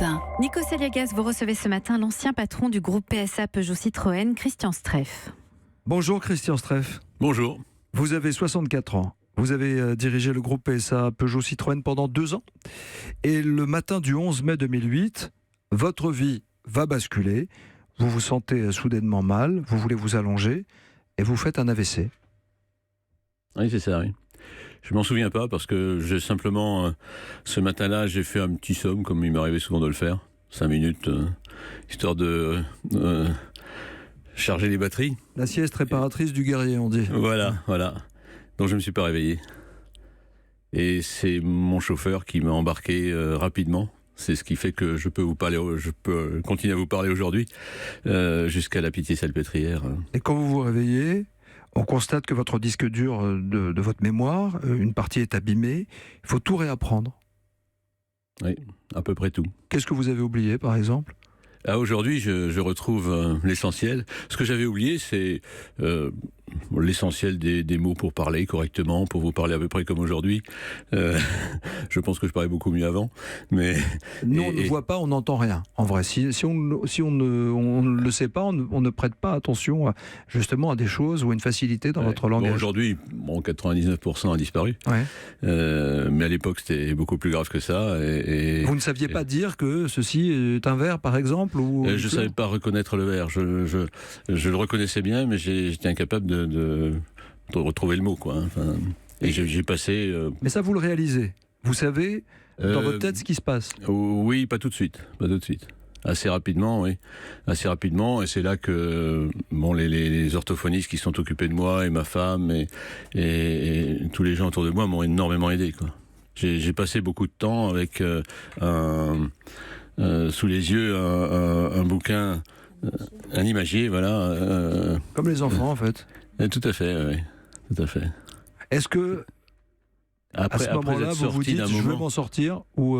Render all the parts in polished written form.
Europe 1. Nico Saliagas, vous recevez ce matin l'ancien patron du groupe PSA Peugeot Citroën, Christian Streff. Bonjour Christian Streff. Bonjour. Vous avez 64 ans. Vous avez dirigé le groupe PSA Peugeot Citroën pendant 2 ans. Et le matin du 11 mai 2008, votre vie va basculer. Vous vous sentez soudainement mal, vous voulez vous allonger et vous faites un AVC. Oui, c'est ça, oui. Je m'en souviens pas parce que j'ai simplement, ce matin-là, j'ai fait un petit somme, comme il m'arrivait souvent de le faire, 5 minutes, histoire de charger les batteries. La sieste réparatrice du guerrier, on dit. Voilà. Donc je me suis pas réveillé. Et c'est mon chauffeur qui m'a embarqué rapidement. C'est ce qui fait que je peux continuer à vous parler aujourd'hui, jusqu'à la Pitié-Salpêtrière. Et quand vous vous réveillez, on constate que votre disque dur de votre mémoire, une partie est abîmée. Il faut tout réapprendre. Oui, à peu près tout. Qu'est-ce que vous avez oublié, par exemple ? Aujourd'hui, je retrouve l'essentiel. Ce que j'avais oublié, c'est l'essentiel des mots pour parler correctement, pour vous parler à peu près comme aujourd'hui. Je pense que je parlais beaucoup mieux avant. Mais nous, on ne voit pas, on n'entend rien. En vrai, si on ne le sait pas, on ne prête pas attention justement à des choses ou à une facilité dans votre langage. Bon, aujourd'hui, 99% a disparu. Ouais. Mais à l'époque, c'était beaucoup plus grave que ça. Vous ne saviez pas dire que ceci est un verre, par exemple ou je ne savais pas reconnaître le verre. Je le reconnaissais bien, mais j'étais incapable de retrouver le mot, quoi. Enfin, et j'ai passé... Mais ça, vous le réalisez. Vous savez, dans votre tête, ce qui se passe. Oui, pas tout de suite. Assez rapidement, oui. Assez rapidement, et c'est là que les orthophonistes qui sont occupés de moi, et ma femme, et tous les gens autour de moi m'ont énormément aidé, quoi. J'ai passé beaucoup de temps avec sous les yeux un bouquin, un imagier, voilà. Comme les enfants, en fait. Tout à fait, oui. Tout à fait. Est-ce que, à ce moment-là, vous vous dites, je veux m'en sortir, ou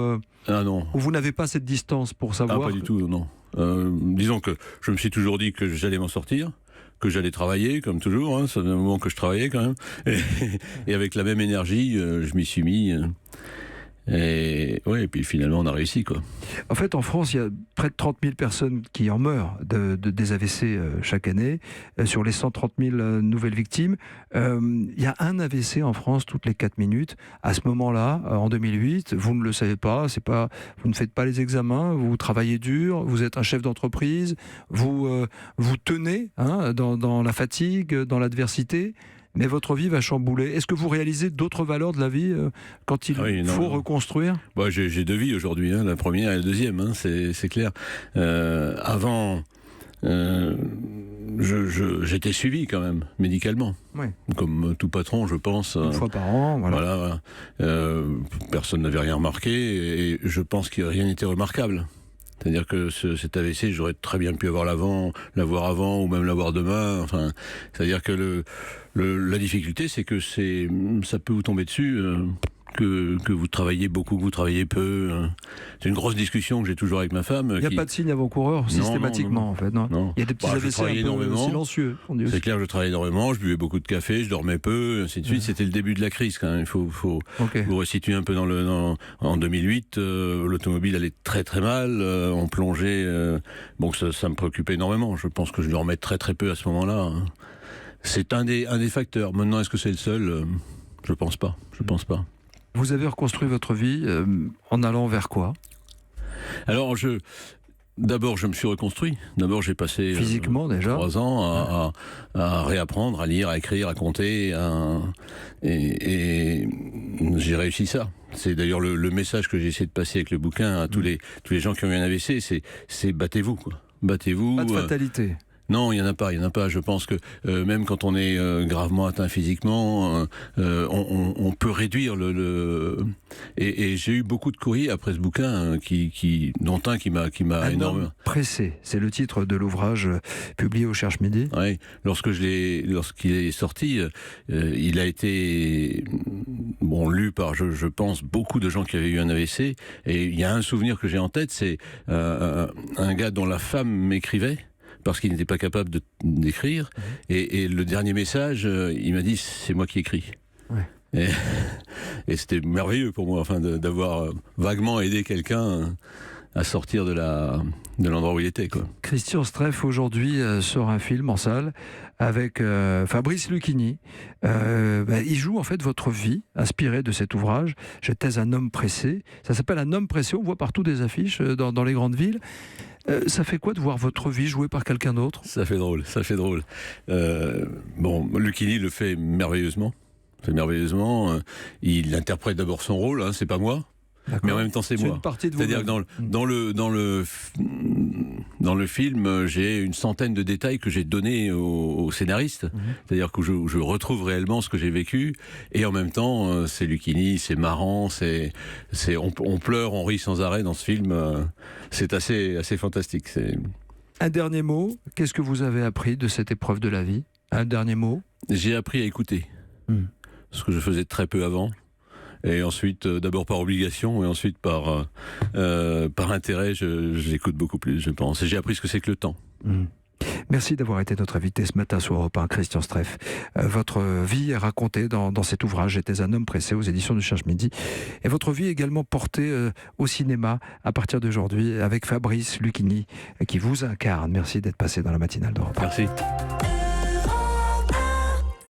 non. Ou vous n'avez pas cette distance pour savoir pas du tout, non. Disons que je me suis toujours dit que j'allais m'en sortir, que j'allais travailler, comme toujours, hein, c'est un moment que je travaillais quand même, et avec la même énergie, je m'y suis mis... Et puis finalement on a réussi, quoi. En fait, en France, il y a près de 30 000 personnes qui en meurent des AVC chaque année. Sur les 130 000 nouvelles victimes, il y a un AVC en France toutes les 4 minutes. À ce moment-là, en 2008, vous ne le savez pas, vous ne faites pas les examens, vous travaillez dur, vous êtes un chef d'entreprise, vous tenez dans la fatigue, dans l'adversité. Mais votre vie va chambouler. Est-ce que vous réalisez d'autres valeurs de la vie quand il faut reconstruire ? J'ai 2 vies aujourd'hui, la première et la deuxième, c'est clair. Avant, j'étais suivi quand même, médicalement. Oui. Comme tout patron, je pense. Une fois par an, voilà. Personne n'avait rien remarqué, et je pense que rien n'était remarquable. C'est-à-dire que cet AVC, j'aurais très bien pu l'avoir avant, ou même l'avoir demain. Enfin, c'est-à-dire que la difficulté, c'est que ça peut vous tomber dessus, que vous travaillez beaucoup, que vous travaillez peu. C'est une grosse discussion que j'ai toujours avec ma femme. Il n'y a pas de signe avant-coureur, systématiquement, non. en fait. Non. Il y a des petits AVC un peu silencieux. C'est clair, je travaillais énormément, je buvais beaucoup de café, je dormais peu, ainsi de suite. C'était le début de la crise, quand même. Il faut vous resituer un peu en 2008. L'automobile allait très très mal, on plongeait. Ça me préoccupait énormément. Je pense que je dormais très très peu à ce moment-là. C'est un des facteurs. Maintenant, est-ce que c'est le seul ? Je pense pas. Vous avez reconstruit votre vie en allant vers quoi ? Alors, d'abord, je me suis reconstruit. D'abord, j'ai passé physiquement déjà 3 ans à réapprendre, à lire, à écrire, à compter, et j'ai réussi ça. C'est d'ailleurs le message que j'ai essayé de passer avec le bouquin à tous les gens qui ont eu un AVC, c'est battez-vous, quoi. Battez-vous. Pas de fatalité. Non, il n'y en a pas. Je pense que même quand on est gravement atteint physiquement, on peut réduire et j'ai eu beaucoup de courriers après ce bouquin, dont un qui m'a énormément... Pressé, c'est le titre de l'ouvrage publié au Cherche-Midi. Oui, lorsqu'il est sorti, il a été lu par, je pense, beaucoup de gens qui avaient eu un AVC, et il y a un souvenir que j'ai en tête, c'est un gars dont la femme m'écrivait, parce qu'il n'était pas capable d'écrire. Et le dernier message, il m'a dit, c'est moi qui écris. Ouais. Et c'était merveilleux pour moi, d'avoir vaguement aidé quelqu'un à sortir de l'endroit où il était, quoi. Christian Streff aujourd'hui sort un film en salle avec Fabrice Lucchini. Il joue en fait votre vie, inspirée de cet ouvrage. J'étais un homme pressé. Ça s'appelle Un homme pressé. On voit partout des affiches dans les grandes villes. Ça fait quoi de voir votre vie jouée par quelqu'un d'autre ? Ça fait drôle, ça fait drôle. Lucchini le fait merveilleusement. Il interprète d'abord son rôle, hein, c'est pas moi. D'accord. Mais en même temps, c'est moi. Une partie de C'est-à-dire que dans le film, j'ai une centaine de détails que j'ai donnés au scénariste. C'est-à-dire que je retrouve réellement ce que j'ai vécu. Et en même temps, c'est Lucchini, c'est marrant, on pleure, on rit sans arrêt dans ce film. C'est assez fantastique. Un dernier mot. Qu'est-ce que vous avez appris de cette épreuve de la vie ? Un dernier mot. J'ai appris à écouter. Ce que je faisais très peu avant. Et ensuite, d'abord par obligation, et ensuite par intérêt, j'écoute beaucoup plus, je pense. Et j'ai appris ce que c'est que le temps. Merci d'avoir été notre invité ce matin sur Europe 1, Christian Streff. Votre vie est racontée dans cet ouvrage « J'étais un homme pressé » aux éditions du Cherche Midi. Et votre vie est également portée au cinéma à partir d'aujourd'hui avec Fabrice Lucchini qui vous incarne. Merci d'être passé dans la matinale d'Europe 1. Merci.